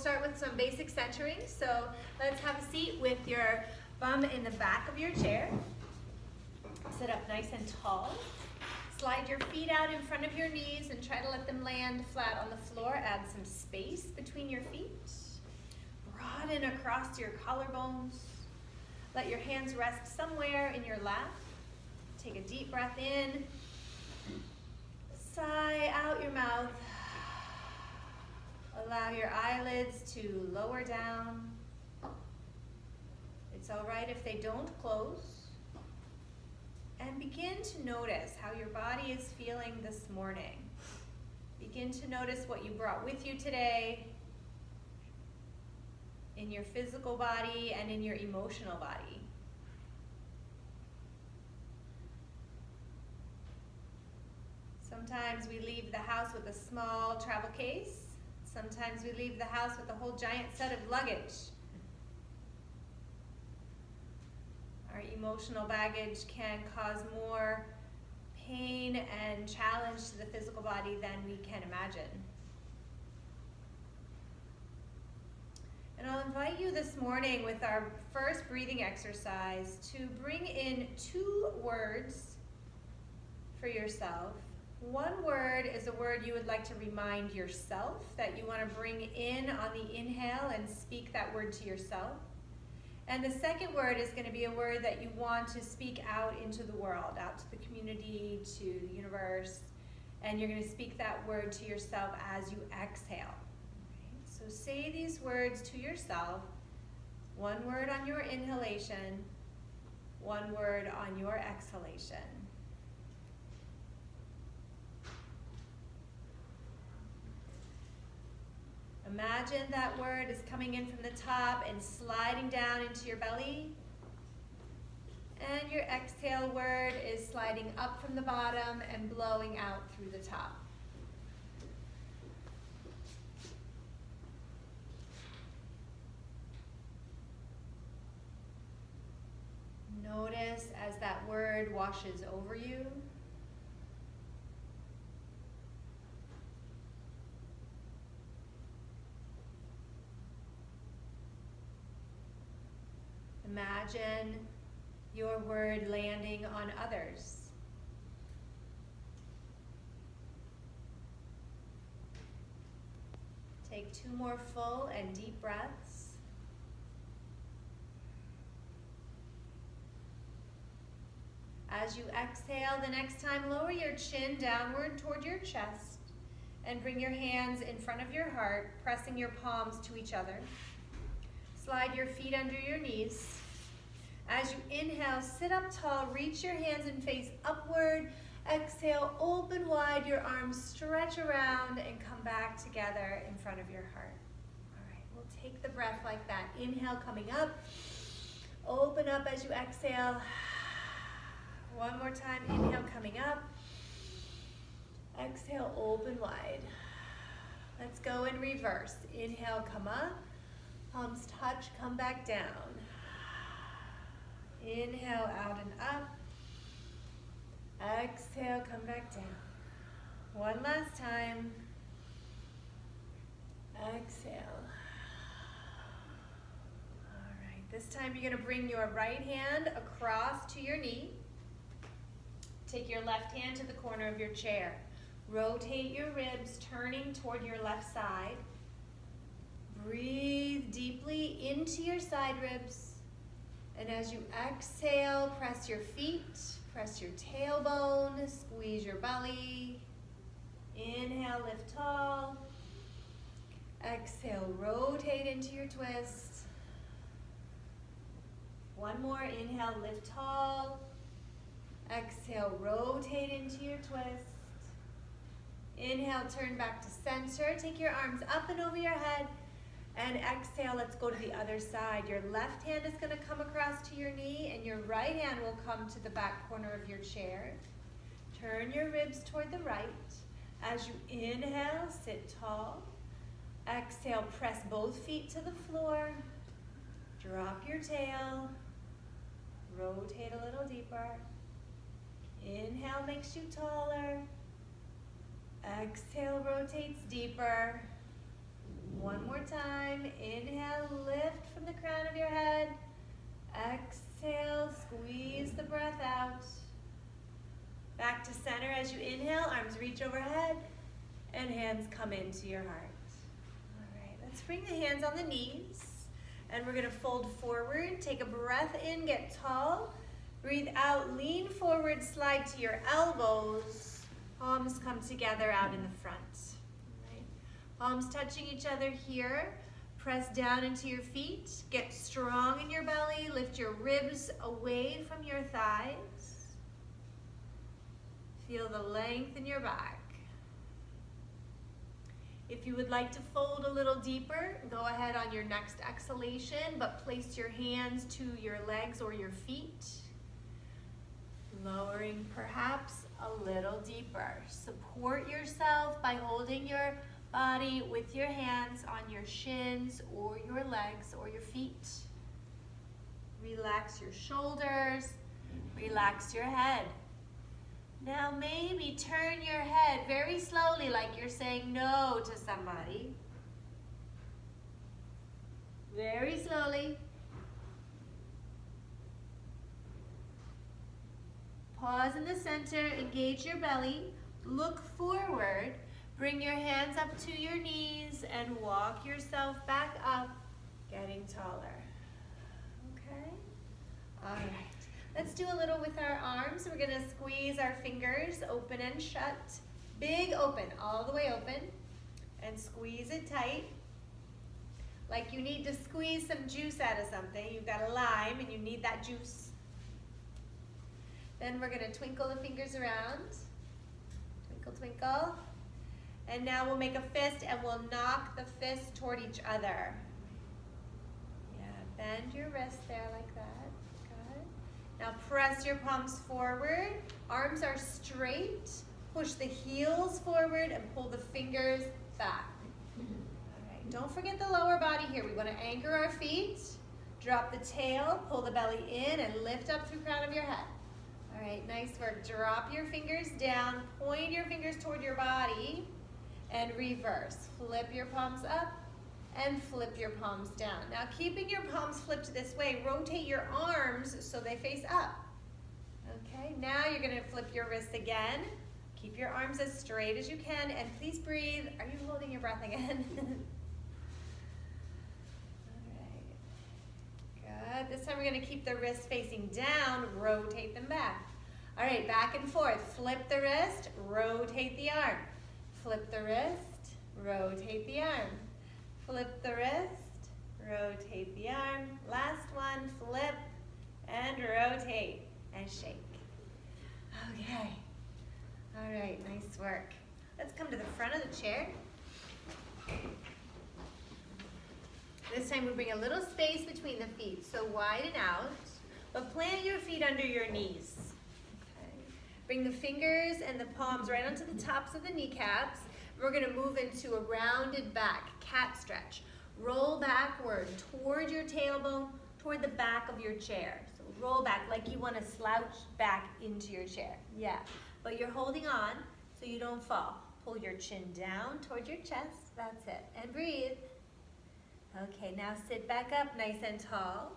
start with some basic centering. So let's have a seat with your bum in the back of your chair. Sit up nice and tall. Slide your feet out in front of your knees and try to let them land flat on the floor. Add some space between your feet. Broaden across your collarbones. Let your hands rest somewhere in your lap. Take a deep breath in. Sigh out your mouth. Allow your eyelids to lower down. It's all right if they don't close. And begin to notice how your body is feeling this morning. Begin to notice what you brought with you today in your physical body and in your emotional body. Sometimes we leave the house with a small travel case. Sometimes we leave the house with a whole giant set of luggage. Our emotional baggage can cause more pain and challenge to the physical body than we can imagine. And I'll invite you this morning with our first breathing exercise to bring in 2 words for yourself. One word is a word you would like to remind yourself that you want to bring in on the inhale and speak that word to yourself. And the second word is going to be a word that you want to speak out into the world, out to the community, to the universe. And you're going to speak that word to yourself as you exhale. Okay? So say these words to yourself. 1 word on your inhalation, 1 word on your exhalation. Imagine that word is coming in from the top and sliding down into your belly. And your exhale word is sliding up from the bottom and blowing out through the top. Notice as that word washes over you. Imagine your word landing on others. Take 2 more full and deep breaths. As you exhale, the next time, lower your chin downward toward your chest and bring your hands in front of your heart, pressing your palms to each other. Slide your feet under your knees. As you inhale, sit up tall, reach your hands and face upward. Exhale, open wide your arms, stretch around and come back together in front of your heart. All right, we'll take the breath like that. Inhale, coming up. Open up as you exhale. 1 more time, inhale, coming up. Exhale, open wide. Let's go in reverse. Inhale, come up. Palms touch, come back down. Inhale, out and up. Exhale, come back down. 1 last time. Exhale. All right, this time you're going to bring your right hand across to your knee. Take your left hand to the corner of your chair. Rotate your ribs, turning toward your left side. Breathe deeply into your side ribs. And as you exhale, press your feet, press your tailbone, squeeze your belly. Inhale, lift tall. Exhale, rotate into your twist. 1 more, inhale, lift tall. Exhale, rotate into your twist. Inhale, turn back to center. Take your arms up and over your head. And exhale, let's go to the other side. Your left hand is going to come across to your knee and your right hand will come to the back corner of your chair. Turn your ribs toward the right. As you inhale, sit tall. Exhale, press both feet to the floor. Drop your tail. Rotate a little deeper. Inhale makes you taller. Exhale rotates deeper. One more time. Inhale, lift from the crown of your head. Exhale, squeeze the breath out. Back to center as you inhale, arms reach overhead, and hands come into your heart. All right, let's bring the hands on the knees, and we're gonna fold forward. Take a breath in, get tall. Breathe out, lean forward, slide to your elbows. Palms come together out in the front. All right. Palms touching each other here. Press down into your feet. Get strong in your belly. Lift your ribs away from your thighs. Feel the length in your back. If you would like to fold a little deeper, go ahead on your next exhalation, but place your hands to your legs or your feet. Lowering perhaps a little deeper. Support yourself by holding your body with your hands on your shins or your legs or your feet. Relax your shoulders, relax your head. Now maybe turn your head very slowly like you're saying no to somebody. Very slowly. Pause in the center, engage your belly, look forward, bring your hands up to your knees and walk yourself back up, getting taller. Okay? All right. Let's do a little with our arms. We're gonna squeeze our fingers open and shut. Big open, all the way open, and squeeze it tight. Like you need to squeeze some juice out of something. You've got a lime and you need that juice. Then we're gonna twinkle the fingers around. Twinkle, twinkle. And now we'll make a fist and we'll knock the fist toward each other. Yeah, bend your wrist there like that. Good. Now press your palms forward. Arms are straight. Push the heels forward and pull the fingers back. All right, don't forget the lower body here. We wanna anchor our feet. Drop the tail, pull the belly in and lift up through the crown of your head. All right, nice work. Drop your fingers down, point your fingers toward your body, and reverse. Flip your palms up and flip your palms down. Now keeping your palms flipped this way, rotate your arms so they face up. Okay, now you're gonna flip your wrists again. Keep your arms as straight as you can, and please breathe. Are you holding your breath again? Good. This time we're going to keep the wrists facing down, rotate them back. All right, back and forth. Flip the wrist, rotate the arm. Flip the wrist, rotate the arm. Flip the wrist, rotate the arm. Last one, flip and rotate and shake. Okay. All right, nice work. Let's come to the front of the chair. This time we bring a little space between the feet, so widen out, but plant your feet under your knees. Okay. Bring the fingers and the palms right onto the tops of the kneecaps. We're gonna move into a rounded back, cat stretch. Roll backward toward your tailbone, toward the back of your chair. So roll back like you wanna slouch back into your chair. Yeah, but you're holding on so you don't fall. Pull your chin down toward your chest, that's it, and breathe. Okay, now sit back up nice and tall.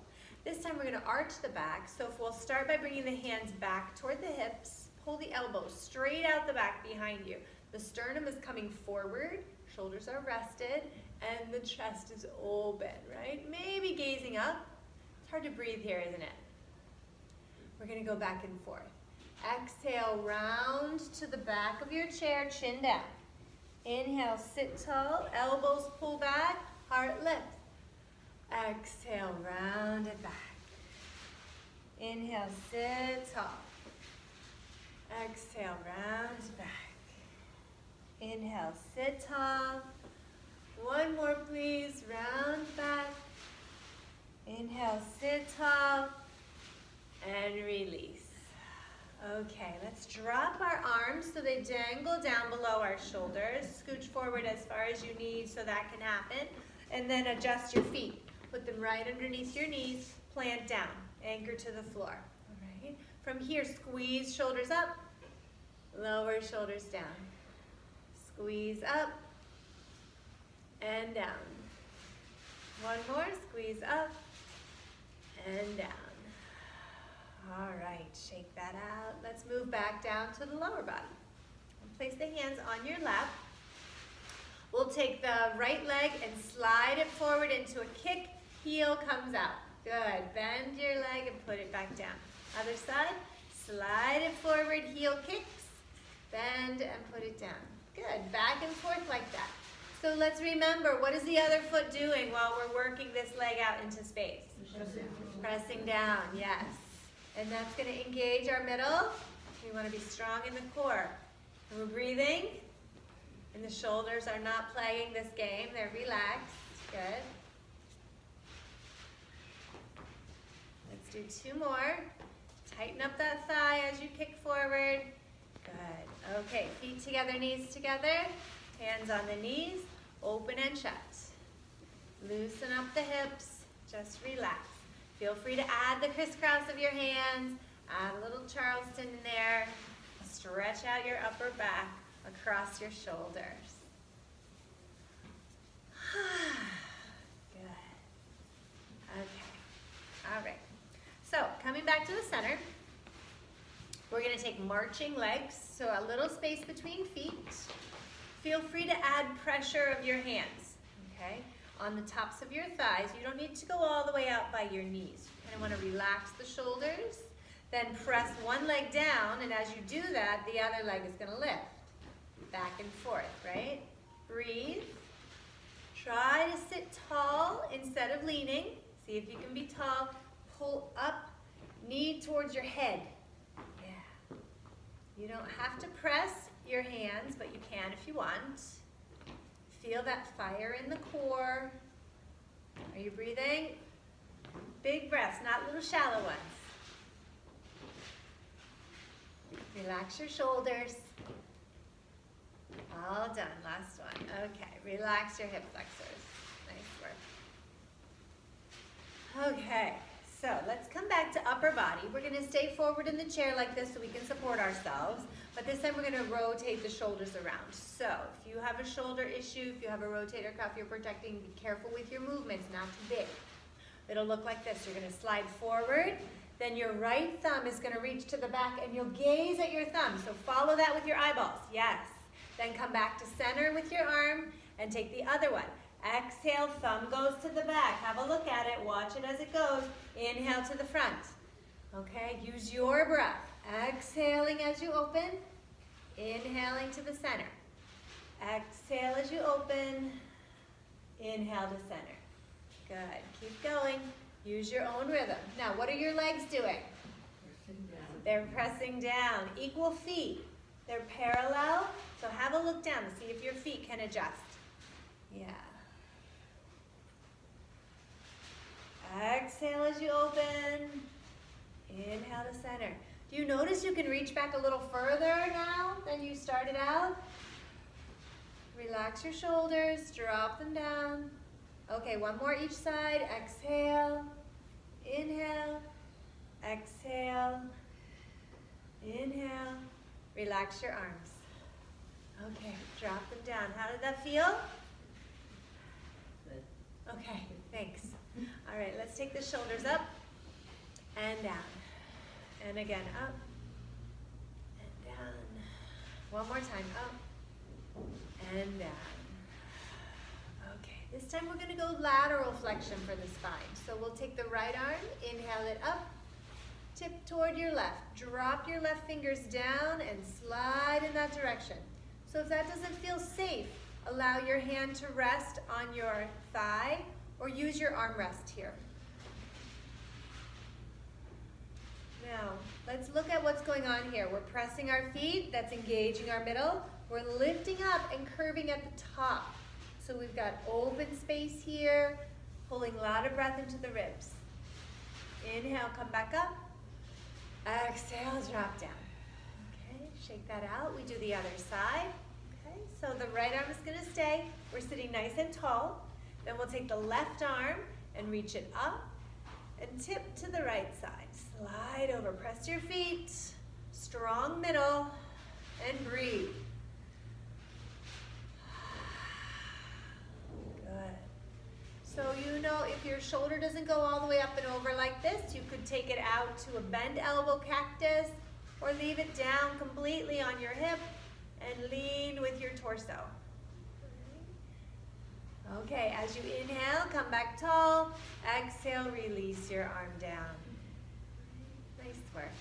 This time we're gonna arch the back. So if we'll start by bringing the hands back toward the hips, pull the elbows straight out the back behind you. The sternum is coming forward, shoulders are rested, and the chest is open, right? Maybe gazing up. It's hard to breathe here, isn't it? We're gonna go back and forth. Exhale, round to the back of your chair, chin down. Inhale, sit tall, elbows pull back, heart lift. Exhale, round it back. Inhale, sit tall. Exhale, round back. Inhale, sit tall. One more please, round back. Inhale, sit tall. And release. Okay, let's drop our arms so they dangle down below our shoulders. Scooch forward as far as you need so that can happen. And then adjust your feet. Put them right underneath your knees. Plant down. Anchor to the floor. All right. From here, squeeze shoulders up. Lower shoulders down. Squeeze up. and down. One more, squeeze up and down. All right, shake that out. Let's move back down to the lower body. Place the hands on your lap. We'll take the right leg and slide it forward into a kick. Heel comes out. Good. Bend your leg and put it back down. Other side. Slide it forward. Heel kicks. Bend and put it down. Good. Back and forth like that. So let's remember, what is the other foot doing while we're working this leg out into space? Pressing down. Yes. And that's going to engage our middle. We want to be strong in the core. And we're breathing. And the shoulders are not playing this game. They're relaxed. Good. Let's do 2 more. Tighten up that thigh as you kick forward. Good. Okay, feet together, knees together. Hands on the knees. Open and shut. Loosen up the hips. Just relax. Feel free to add the crisscross of your hands. Add a little Charleston in there. Stretch out your upper back across your shoulders. Good. Okay. All right. So, coming back to the center, we're going to take marching legs, so a little space between feet. Feel free to add pressure of your hands, okay, on the tops of your thighs. You don't need to go all the way out by your knees. You kind of want to relax the shoulders, then press one leg down, and as you do that, the other leg is going to lift. Back and forth, right? Breathe. Try to sit tall instead of leaning. See if you can be tall. Pull up, knee towards your head. Yeah. You don't have to press your hands, but you can if you want. Feel that fire in the core. Are you breathing? Big breaths, not little shallow ones. Relax your shoulders. All done, last one. Okay, relax your hip flexors. Nice work. Okay, so let's come back to upper body. We're gonna stay forward in the chair like this so we can support ourselves, but this time we're gonna rotate the shoulders around. So if you have a shoulder issue, if you have a rotator cuff you're protecting, be careful with your movements, not too big. It'll look like this. You're gonna slide forward, then your right thumb is gonna reach to the back and you'll gaze at your thumb. So follow that with your eyeballs, yes. Then come back to center with your arm and take the other one. Exhale, thumb goes to the back. Have a look at it, watch it as it goes. Inhale to the front. Okay, use your breath. Exhaling as you open, inhaling to the center. Exhale as you open, inhale to center. Good, keep going. Use your own rhythm. Now, what are your legs doing? They're pressing down. Equal feet. They're parallel, so have a look down to see if your feet can adjust. Yeah. Exhale as you open. Inhale to center. Do you notice you can reach back a little further now than you started out? Relax your shoulders, drop them down. Okay, one more each side. Exhale, inhale, exhale, inhale. Relax your arms. Okay, drop them down. How did that feel? Good. Okay, thanks. All right, let's take the shoulders up and down. And again, up and down. One more time, up and down. Okay, this time we're gonna go lateral flexion for the spine. So we'll take the right arm, inhale it up, tip toward your left. Drop your left fingers down and slide in that direction. So if that doesn't feel safe, allow your hand to rest on your thigh or use your armrest here. Now, let's look at what's going on here. We're pressing our feet, that's engaging our middle. We're lifting up and curving at the top. So we've got open space here, pulling a lot of breath into the ribs. Inhale, come back up. Exhale, drop down. Okay, shake that out. We do the other side. Okay, so the right arm is gonna stay. We're sitting nice and tall. Then we'll take the left arm and reach it up and tip to the right side. Slide over, press your feet, strong middle, and breathe. So you know if your shoulder doesn't go all the way up and over like this, you could take it out to a bend elbow cactus or leave it down completely on your hip and lean with your torso. Okay, as you inhale, come back tall. Exhale, release your arm down. Nice work.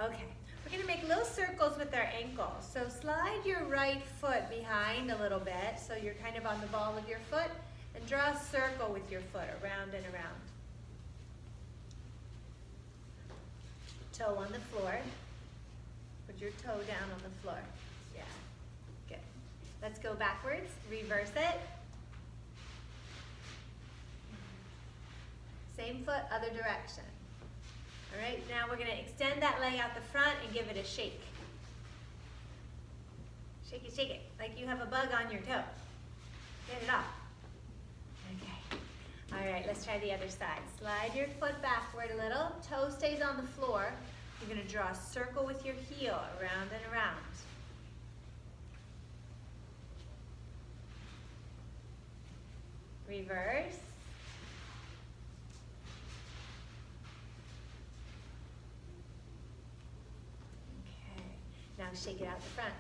Okay, we're gonna make little circles with our ankles. So slide your right foot behind a little bit so you're kind of on the ball of your foot, and draw a circle with your foot around and around. Toe on the floor. Put your toe down on the floor. Yeah, good. Let's go backwards, reverse it. Same foot, other direction. All right, now we're gonna extend that leg out the front and give it a shake. Shake it, like you have a bug on your toe. Get it off. Okay, all right, let's try the other side. Slide your foot backward a little, toe stays on the floor. You're gonna draw a circle with your heel around and around. Reverse. Now shake it out the front.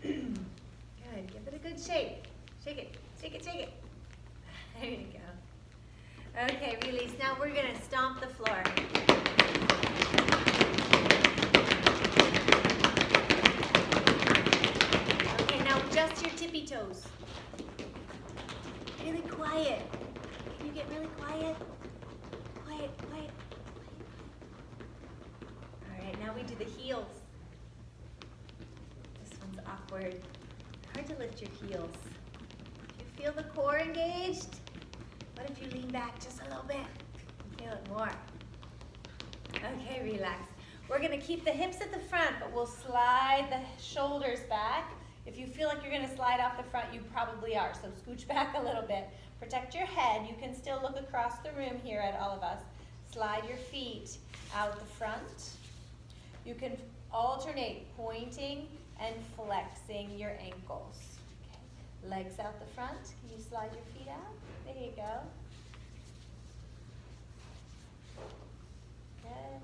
Good, give it a good shake. Shake it, shake it, shake it. There you go. Okay, release. Now we're gonna stomp the floor. Okay, now just your tippy toes. Really quiet. Can you get really quiet? Quiet, quiet. All right, now we do the heels. This one's awkward. Hard to lift your heels. Do you feel the core engaged? What if you lean back just a little bit? Feel it more. Okay, relax. We're gonna keep the hips at the front, but we'll slide the shoulders back. If you feel like you're gonna slide off the front, you probably are, so scooch back a little bit. Protect your head. You can still look across the room here at all of us. Slide your feet out the front. You can alternate pointing and flexing your ankles. Okay. Legs out the front. Can you slide your feet out? There you go. Good.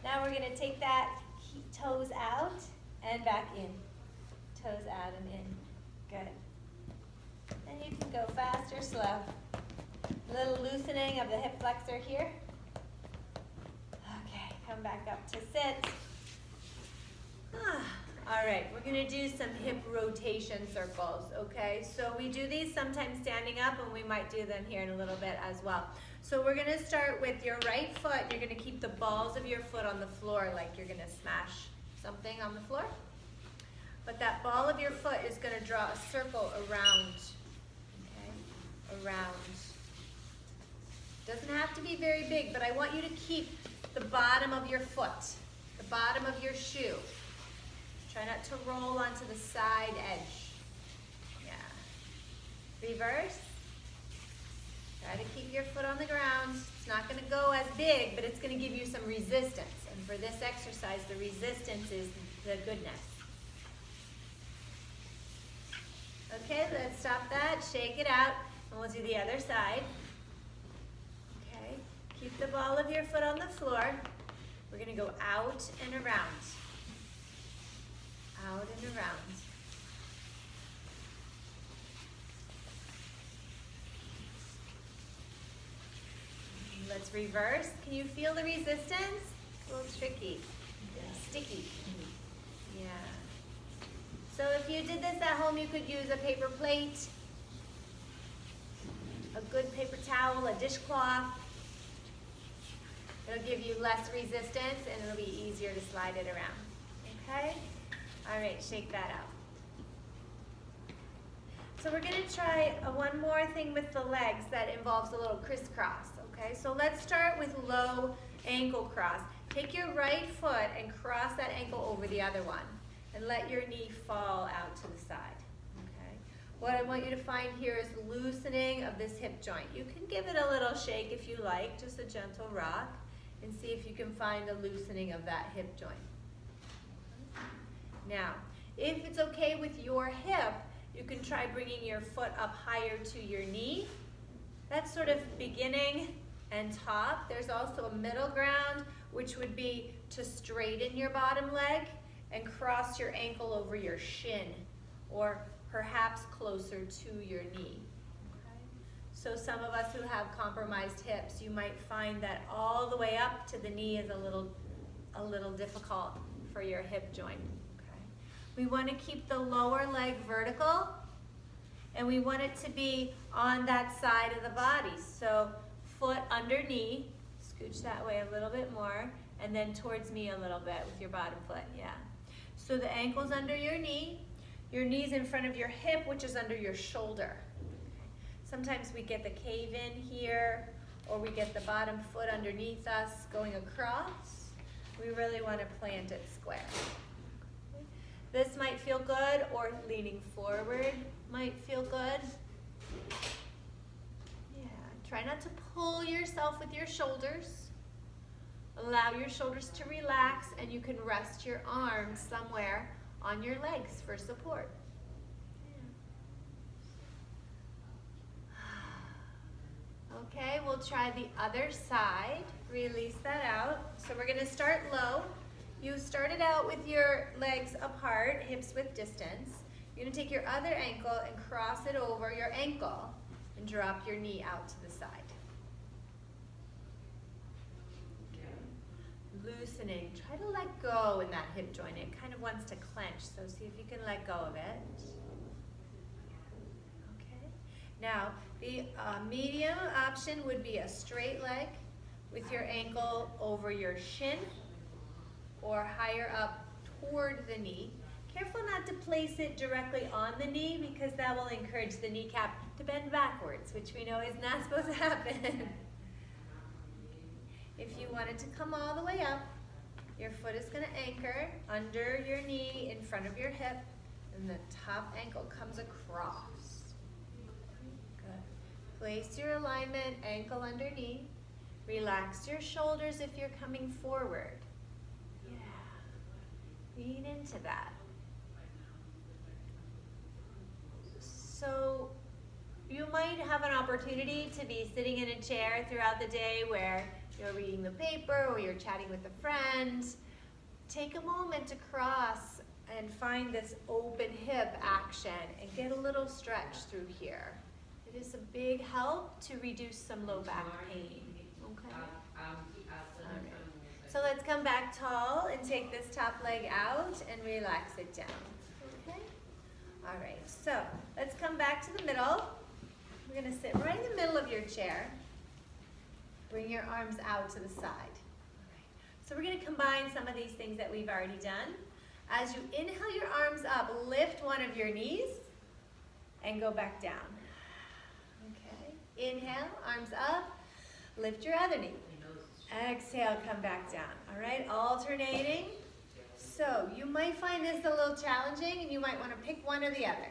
Now we're going to take that toes out and back in. Toes out and in. Good. And you can go fast or slow. A little loosening of the hip flexor here. Okay, come back up to sit. All right, we're gonna do some hip rotation circles, okay? So we do these sometimes standing up, and we might do them here in a little bit as well. So we're gonna start with your right foot. You're gonna keep the balls of your foot on the floor like you're gonna smash something on the floor. But that ball of your foot is gonna draw a circle around, okay? Around. Doesn't have to be very big, but I want you to keep the bottom of your foot, the bottom of your shoe. Try not to roll onto the side edge. Yeah. Reverse. Try to keep your foot on the ground. It's not going to go as big, but it's going to give you some resistance. And for this exercise, the resistance is the goodness. Okay, let's stop that. Shake it out, and we'll do the other side. Okay, keep the ball of your foot on the floor. We're going to go out and around. Out and around. Let's reverse. Can you feel the resistance? A little tricky. Sticky. Yeah. So if you did this at home, you could use a paper plate, a good paper towel, a dishcloth. It'll give you less resistance and it'll be easier to slide it around. Okay? All right, shake that out. So we're going to try one more thing with the legs that involves a little crisscross. Okay, so let's start with low ankle cross. Take your right foot and cross that ankle over the other one. And let your knee fall out to the side. Okay. What I want you to find here is loosening of this hip joint. You can give it a little shake if you like, just a gentle rock, and see if you can find a loosening of that hip joint. Now, if it's okay with your hip, You can try bringing your foot up higher to your knee. That's sort of beginning and top. There's also a middle ground, which would be to straighten your bottom leg and cross your ankle over your shin, or perhaps closer to your knee. Okay? So some of us who have compromised hips, you might find that all the way up to the knee is a little difficult for your hip joint. Okay? We want to keep the lower leg vertical, and we want it to be on that side of the body. So foot under knee, scooch that way a little bit more, and then towards me a little bit with your bottom foot, yeah. So the ankle's under your knee's in front of your hip, which is under your shoulder. Sometimes we get the cave in here, or we get the bottom foot underneath us going across. We really want to plant it square. This might feel good, or leaning forward might feel good. Yeah, try not to pull yourself with your shoulders. Allow your shoulders to relax, and you can rest your arms somewhere on your legs for support. Okay, we'll try the other side. Release that out. So we're going to start low. You started out with your legs apart, hips width distance. You're going to take your other ankle and cross it over your ankle and drop your knee out to the side. Loosening. Try to let go in that hip joint. It kind of wants to clench, so see if you can let go of it. Okay. Now, the medium option would be a straight leg with your ankle over your shin or higher up toward the knee. Careful not to place it directly on the knee, because that will encourage the kneecap to bend backwards, which we know is not supposed to happen. If you want it to come all the way up, your foot is going to anchor under your knee in front of your hip, and the top ankle comes across. Good. Place your alignment, ankle under knee. Relax your shoulders if you're coming forward. Yeah. Lean into that. So you might have an opportunity to be sitting in a chair throughout the day where you're reading the paper or you're chatting with a friend. Take a moment to cross and find this open hip action and get a little stretch through here. It is a big help to reduce some low back pain. Okay? All right. So let's come back tall and take this top leg out and relax it down. Okay? All right, so let's come back to the middle. We're going to sit right in the middle of your chair. Bring your arms out to the side. All right. So we're going to combine some of these things that we've already done. As you inhale your arms up, lift one of your knees and go back down. Okay. Inhale, arms up, lift your other knee. Exhale, come back down. All right, alternating. So you might find this a little challenging, and you might want to pick one or the other.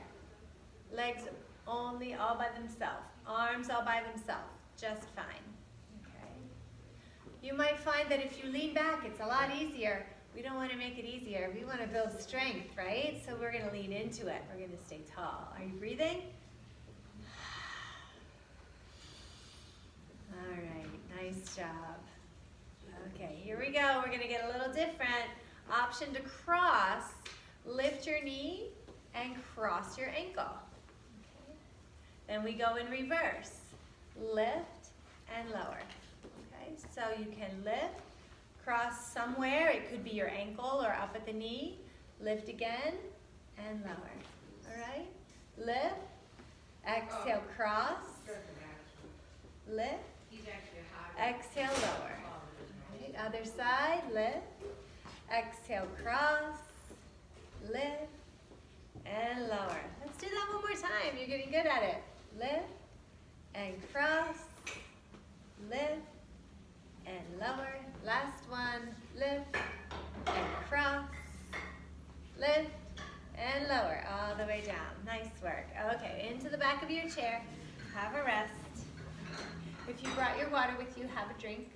Legs only all by themselves. Arms all by themselves. Just fine. You might find that if you lean back, it's a lot easier. We don't want to make it easier. We want to build strength, right? So we're going to lean into it. We're going to stay tall. Are you breathing? All right, nice job. Okay, here we go. We're going to get a little different. Option to cross, lift your knee and cross your ankle. Okay. Then we go in reverse. Lift and lower. So you can lift, cross somewhere. It could be your ankle or up at the knee. Lift again and lower. All right? Lift. Exhale, cross. Lift. Exhale, lower. All right, other side. Lift. Exhale, cross. Lift. And lower. Let's do that one more time. You're getting good at it. Lift and cross. Lift. And lower. Last one. Lift and cross. Lift and lower. All the way down. Nice work. Okay, into the back of your chair. Have a rest. If you brought your water with you, have a drink.